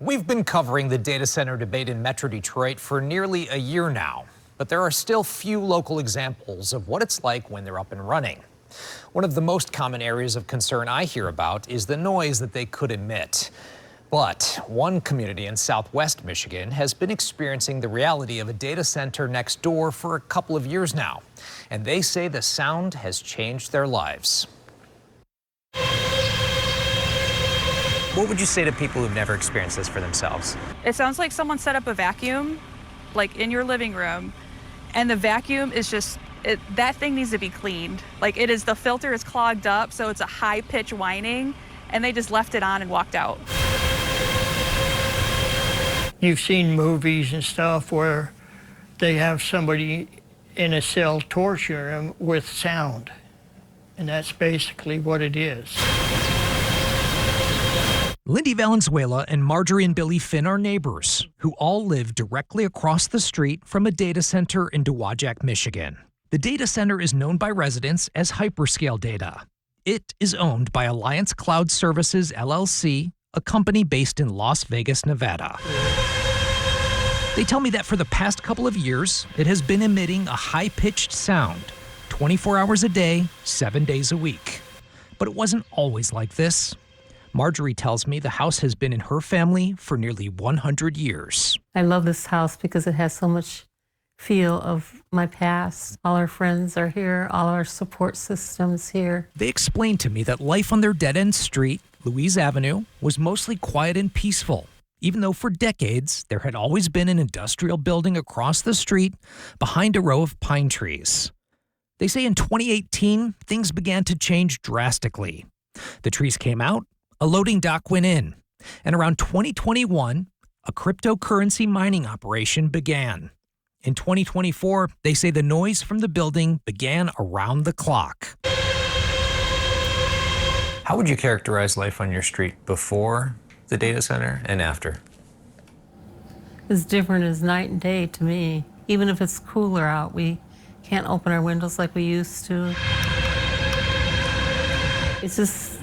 We've been covering the data center debate in Metro Detroit for nearly a year now, but there are still few local examples of what it's like when they're up and running. One of the most common areas of concern I hear about is the noise that they could emit. But one community in Southwest Michigan has been experiencing the reality of a data center next door for a couple of years now, and they say the sound has changed their lives. What would you say to people who've never experienced this for themselves? It sounds like someone set up a vacuum, like in your living room, and the vacuum is just, that thing needs to be cleaned. Like the filter is clogged up, so it's a high pitch whining, and they just left it on and walked out. You've seen movies and stuff where they have somebody in a cell torture them with sound, and that's basically what it is. Lindy Valenzuela and Marjorie and Billy Finn are neighbors who all live directly across the street from a data center in Dowagiac, Michigan. The data center is known by residents as Hyperscale Data. It is owned by Alliance Cloud Services, LLC, a company based in Las Vegas, Nevada. They tell me that for the past couple of years, it has been emitting a high-pitched sound, 24 hours a day, 7 days a week. But it wasn't always like this. Marjorie tells me the house has been in her family for nearly 100 years. I love this house because it has so much feel of my past. All our friends are here, all our support systems here. They explained to me that life on their dead-end street, Louise Avenue, was mostly quiet and peaceful, even though for decades there had always been an industrial building across the street behind a row of pine trees. They say in 2018, things began to change drastically. The trees came out, a loading dock went in, and around 2021, a cryptocurrency mining operation began. In 2024, they say the noise from the building began around the clock. How would you characterize life on your street before the data center and after? It's different as night and day to me. Even if it's cooler out, we can't open our windows like we used to. It's just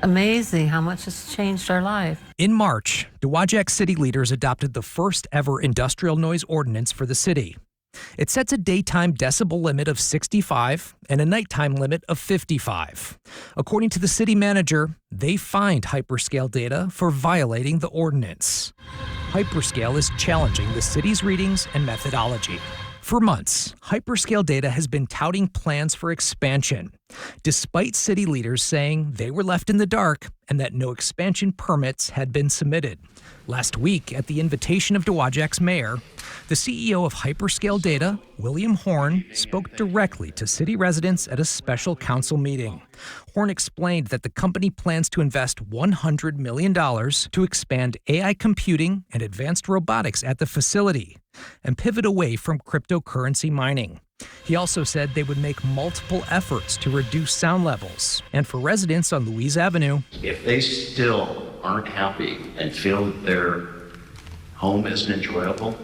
amazing how much it's changed our life. In March, Dowagiac city leaders adopted the first ever industrial noise ordinance for the city. It sets a daytime decibel limit of 65 and a nighttime limit of 55. According to the city manager, they fined Hyperscale Data for violating the ordinance. Hyperscale is challenging the city's readings and methodology. For months, Hyperscale Data has been touting plans for expansion, despite city leaders saying they were left in the dark and that no expansion permits had been submitted. Last week, at the invitation of Dowagiac's mayor, the CEO of Hyperscale Data, William Horn, spoke directly to city residents at a special council meeting. Horn explained that the company plans to invest $100 million to expand AI computing and advanced robotics at the facility and pivot away from cryptocurrency mining. He also said they would make multiple efforts to reduce sound levels. And for residents on Louise Avenue, if they still aren't happy and feel that their home isn't enjoyable,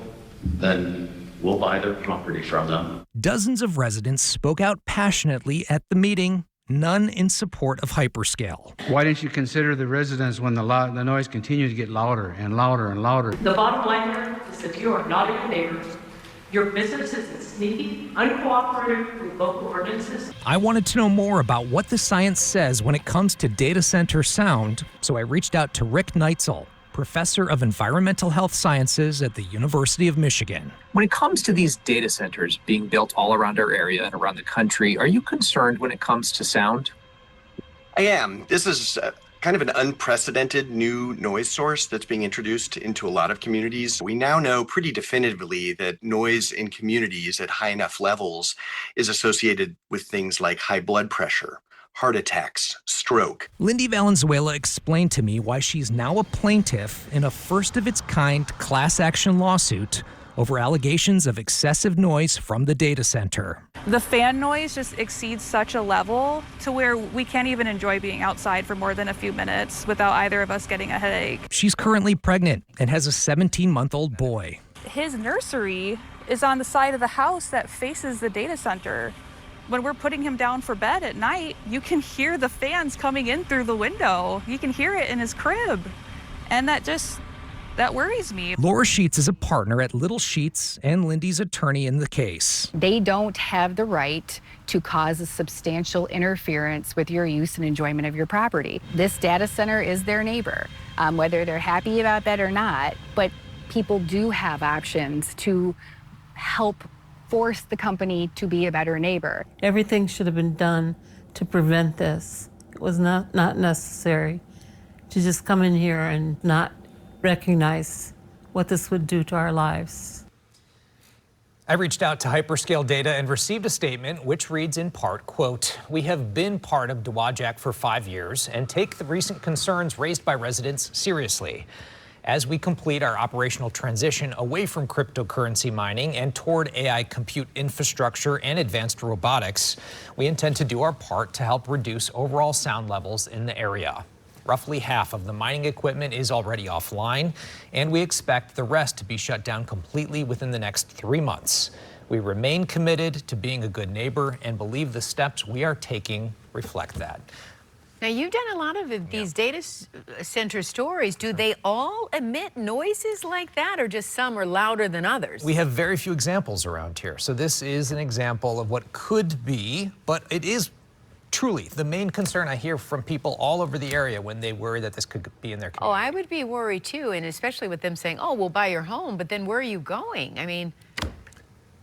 then we'll buy their property from them. Dozens of residents spoke out passionately at the meeting, none in support of Hyperscale. Why didn't you consider the residents when the noise continued to get louder and louder and louder? The bottom line here is that you are not your neighbors. Your business is sneaky, uncooperative with local ordinances. I wanted to know more about what the science says when it comes to data center sound, so I reached out to Rick Neitzel, professor of environmental health sciences at the University of Michigan. When it comes to these data centers being built all around our area and around the country, are you concerned when it comes to sound? I am. This is kind of an unprecedented new noise source that's being introduced into a lot of communities. We now know pretty definitively that noise in communities at high enough levels is associated with things like high blood pressure, heart attacks, stroke. Lindy Valenzuela explained to me why she's now a plaintiff in a first-of-its-kind class action lawsuit over allegations of excessive noise from the data center. The fan noise just exceeds such a level to where we can't even enjoy being outside for more than a few minutes without either of us getting a headache. She's currently pregnant and has a 17-month-old boy. His nursery is on the side of the house that faces the data center. When we're putting him down for bed at night, you can hear the fans coming in through the window. You can hear it in his crib. And that that worries me. Laura Sheets is a partner at Little Sheets and Lindy's attorney in the case. They don't have the right to cause a substantial interference with your use and enjoyment of your property. This data center is their neighbor, whether they're happy about that or not, but people do have options to help force the company to be a better neighbor. Everything should have been done to prevent this. It was not necessary to just come in here and not recognize what this would do to our lives. I reached out to Hyperscale Data and received a statement which reads in part, quote, "We have been part of Dowagiac for 5 years and take the recent concerns raised by residents seriously. As we complete our operational transition away from cryptocurrency mining and toward AI compute infrastructure and advanced robotics, we intend to do our part to help reduce overall sound levels in the area. Roughly half of the mining equipment is already offline, and we expect the rest to be shut down completely within the next 3 months. We remain committed to being a good neighbor and believe the steps we are taking reflect that." Now, you've done a lot of these data center stories. Do they all emit noises like that, or just some are louder than others? We have very few examples around here. So this is an example of what could be, but it is truly the main concern I hear from people all over the area when they worry that this could be in their community. Oh, I would be worried too, and especially with them saying, oh, we'll buy your home, but then where are you going? I mean,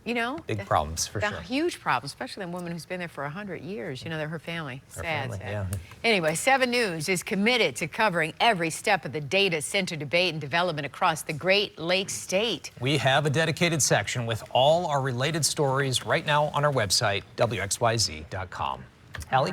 you know. Big problems, for sure. Huge problems, especially a woman who's been there for 100 years. You know, they're her family. Sad. Yeah. Anyway, 7 News is committed to covering every step of the data center debate and development across the Great Lakes state. We have a dedicated section with all our related stories right now on our website, WXYZ.com. Hallie?